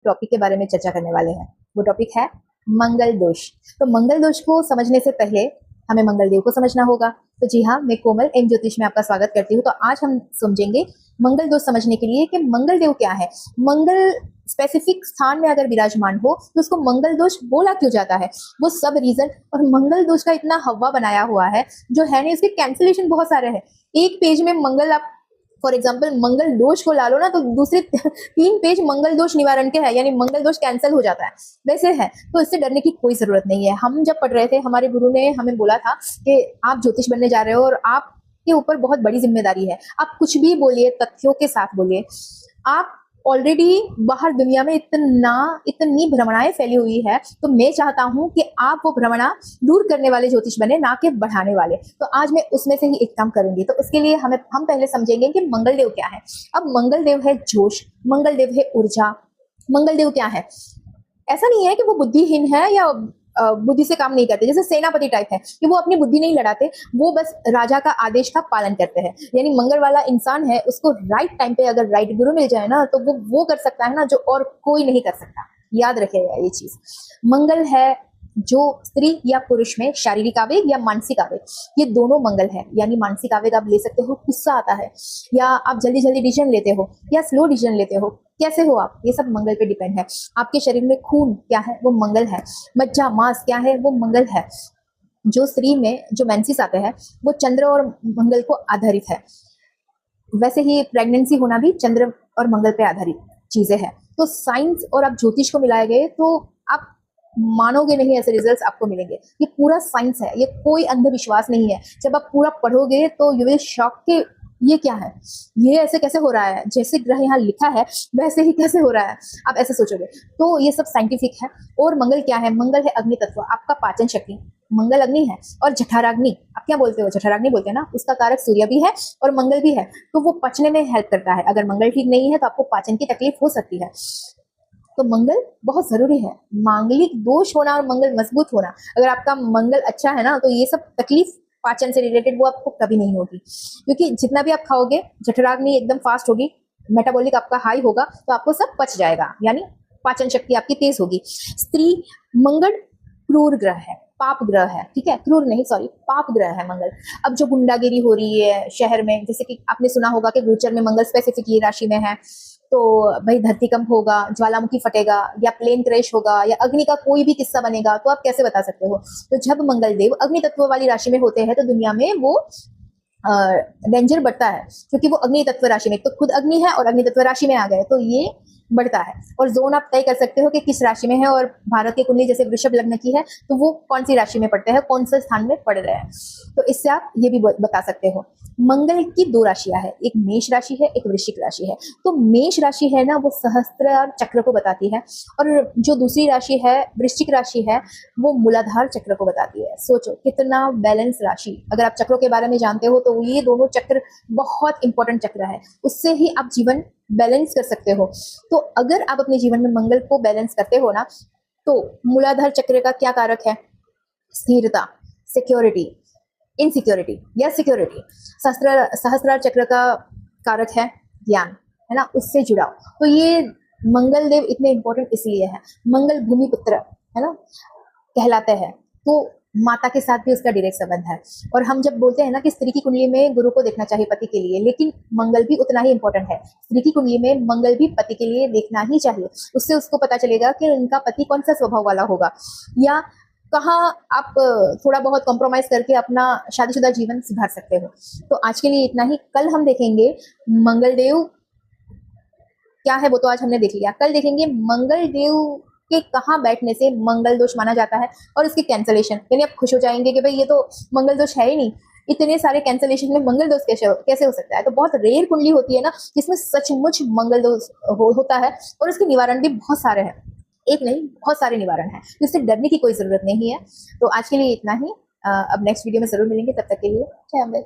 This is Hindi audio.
टॉपिक के बारे में चर्चा करने वाले हैं। वो टॉपिक है मंगल दोष। तो मंगल दोष को समझने से पहले हमें मंगल देव को समझना होगा। तो जी हाँ, मैं कोमल एम ज्योतिष में आपका स्वागत करती हूँ। तो आज हम समझेंगे मंगल दोष समझने के लिए कि मंगल देव क्या है। मंगल स्पेसिफिक स्थान में अगर विराजमान हो तो उसको मंगल दोष बोला क्यों जाता है, वो सब रीजन। और मंगल दोष का इतना हवा बनाया हुआ है जो है नहीं, उसके कैंसिलेशन बहुत सारे हैं। एक पेज में मंगल, आप फॉर एग्जाम्पल मंगल दोष को ला लो ना, तो दूसरे 3 पेज मंगल दोष निवारण के हैं, यानी मंगल दोष कैंसिल हो जाता है। वैसे है, तो इससे डरने की कोई जरूरत नहीं है। हम जब पढ़ रहे थे, हमारे गुरु ने हमें बोला था कि आप ज्योतिष बनने जा रहे हो और आपके ऊपर बहुत बड़ी जिम्मेदारी है। आप कुछ भी बोलिए, तथ्यों के साथ बोलिए। आप ऑलरेडी बाहर दुनिया में इतनी भ्रमणाएं फैली हुई है, तो मैं चाहता हूं कि आप वो भ्रमणा दूर करने वाले ज्योतिष बने, ना कि बढ़ाने वाले। तो आज मैं उसमें से ही एक काम करूंगी। तो उसके लिए हम पहले समझेंगे कि मंगल देव क्या है। अब मंगल देव है जोश, मंगल देव है ऊर्जा। मंगल देव क्या है? ऐसा नहीं है कि वो बुद्धिहीन है या बुद्धि से काम नहीं करते, जैसे सेनापति टाइप है कि वो अपनी बुद्धि नहीं लड़ाते, वो बस राजा का आदेश का पालन करते हैं। यानी मंगल वाला इंसान है, उसको राइट टाइम पे अगर राइट गुरु मिल जाए ना, तो वो कर सकता है ना जो और कोई नहीं कर सकता। याद रखिएगा ये चीज। मंगल है जो स्त्री या पुरुष में शारीरिक आवेग या मानसिक आवेग, ये दोनों मंगल है। यानी मानसिक आवेग आप ले सकते हो, गुस्सा आता है, या आप जल्दी जल्दी डिसीजन लेते हो, या स्लो डिसीजन लेते हो, कैसे हो आप, ये सब मंगल पे डिपेंड है। आपके शरीर में खून क्या है, वो मंगल है। मज्जा मांस क्या है, वो मंगल है। जो स्त्री में जो मेंसेस आते हैं, वो चंद्र और मंगल को आधारित है। वैसे ही प्रेगनेंसी होना भी चंद्र और मंगल पे आधारित चीजें हैं। तो साइंस और आप ज्योतिष को मिलाए गए तो आप मानोगे नहीं, ऐसे रिजल्ट्स आपको मिलेंगे। ये पूरा साइंस है, ये कोई अंधविश्वास नहीं है। जब आप पूरा पढ़ोगे तो यू विल शॉक के ये क्या है, ये ऐसे कैसे हो रहा है, जैसे ग्रह यहाँ लिखा है वैसे ही कैसे हो रहा है, आप ऐसे सोचोगे। तो ये सब साइंटिफिक है। और मंगल क्या है? मंगल है अग्नि तत्व, आपका पाचन शक्ति। मंगल अग्नि है और जठराग्नि, आप क्या बोलते हो, जठराग्नि बोलते हैं ना, उसका कारक सूर्य भी है और मंगल भी है। तो वो पचने में हेल्प करता है। अगर मंगल ठीक नहीं है तो आपको पाचन की तकलीफ हो सकती है। तो मंगल बहुत जरूरी है। मांगलिक दोष होना और मंगल मजबूत होना, अगर आपका मंगल अच्छा है ना, तो ये सब तकलीफ पाचन से रिलेटेड वो आपको कभी नहीं होगी। क्योंकि जितना भी आप खाओगे, जठराग्नि एकदम फास्ट होगी, मेटाबॉलिक आपका हाई होगा, तो आपको सब पच जाएगा, यानी पाचन शक्ति आपकी तेज होगी। स्त्री, मंगल क्रूर ग्रह है, पाप ग्रह है, ठीक है, क्रूर नहीं, सॉरी, पाप ग्रह है मंगल। अब जो गुंडागिरी हो रही है शहर में, जैसे कि आपने सुना होगा कि गोचर में मंगल स्पेसिफिक ये राशि में है, तो भाई धरतीकंप होगा, ज्वालामुखी फटेगा, या प्लेन क्रैश होगा, या अग्नि का कोई भी किस्सा बनेगा, तो आप कैसे बता सकते हो? तो जब मंगल देव अग्नि तत्व वाली राशि में होते हैं तो दुनिया में वो डेंजर बढ़ता है, क्योंकि वो अग्नि तत्व राशि में, तो खुद अग्नि है और अग्नि तत्व राशि में आ गए, तो ये बढ़ता है। और जोन आप तय कर सकते हो कि किस राशि में है, और भारत की कुंडली जैसे वृषभ लग्न की है तो वो कौन सी राशि में पड़ते हैं, कौन से स्थान में पड़ रहे हैं। तो इससे आप ये भी बता सकते हो। मंगल की 2 राशियां है, एक मेष राशि है, एक वृश्चिक राशि है। तो मेष राशि है ना, वो सहस्त्रार चक्र को बताती है, और जो दूसरी राशि है वृश्चिक राशि है, वो मूलाधार चक्र को बताती है। सोचो कितना बैलेंस राशि। अगर आप चक्रों के बारे में जानते हो तो ये दोनों चक्र बहुत इंपॉर्टेंट चक्र है, उससे ही आप जीवन बैलेंस कर सकते हो। तो अगर आप अपने जीवन में मंगल को बैलेंस करते हो ना, तो मूलाधार चक्र का क्या कारक है? स्थिरता, सिक्योरिटी, इनसिक्योरिटी या सिक्योरिटी। सहस्त्रार चक्र का कारक है ज्ञान, है ना, उससे जुड़ाव। तो ये मंगल देव इतने इंपॉर्टेंट इसलिए है। मंगल भूमि पुत्र है ना कहलाते हैं, तो माता के साथ भी उसका डायरेक्ट संबंध है। और हम जब बोलते हैं ना कि स्त्री की कुंडली में गुरु को देखना चाहिए पति के लिए, लेकिन मंगल भी उतना ही इंपॉर्टेंट है। स्त्री की कुंडली में मंगल भी पति के लिए देखना ही चाहिए। उससे उसको पता चलेगा कि उनका पति कौन सा स्वभाव वाला होगा, या कहाँ आप थोड़ा बहुत कॉम्प्रोमाइज करके अपना शादीशुदा जीवन सुधार सकते हो। तो आज के लिए इतना ही। कल हम देखेंगे मंगल देव क्या है, वो तो आज हमने देख लिया। कल देखेंगे मंगल देव के कहाँ बैठने से मंगल दोष माना जाता है और उसकी कैंसलेशन। यानी आप खुश हो जाएंगे कि भाई ये तो मंगल दोष है ही नहीं, इतने सारे कैंसलेशन में मंगल दोष कैसे हो सकता है। तो बहुत रेयर कुंडली होती है ना जिसमें सचमुच मंगल दोष होता है, और उसके निवारण भी बहुत सारे हैं, एक नहीं बहुत सारे निवारण हैं, जिससे डरने की कोई जरूरत नहीं है। तो आज के लिए इतना ही। अब नेक्स्ट वीडियो में जरूर मिलेंगे, तब तक के लिए जय अम्बे।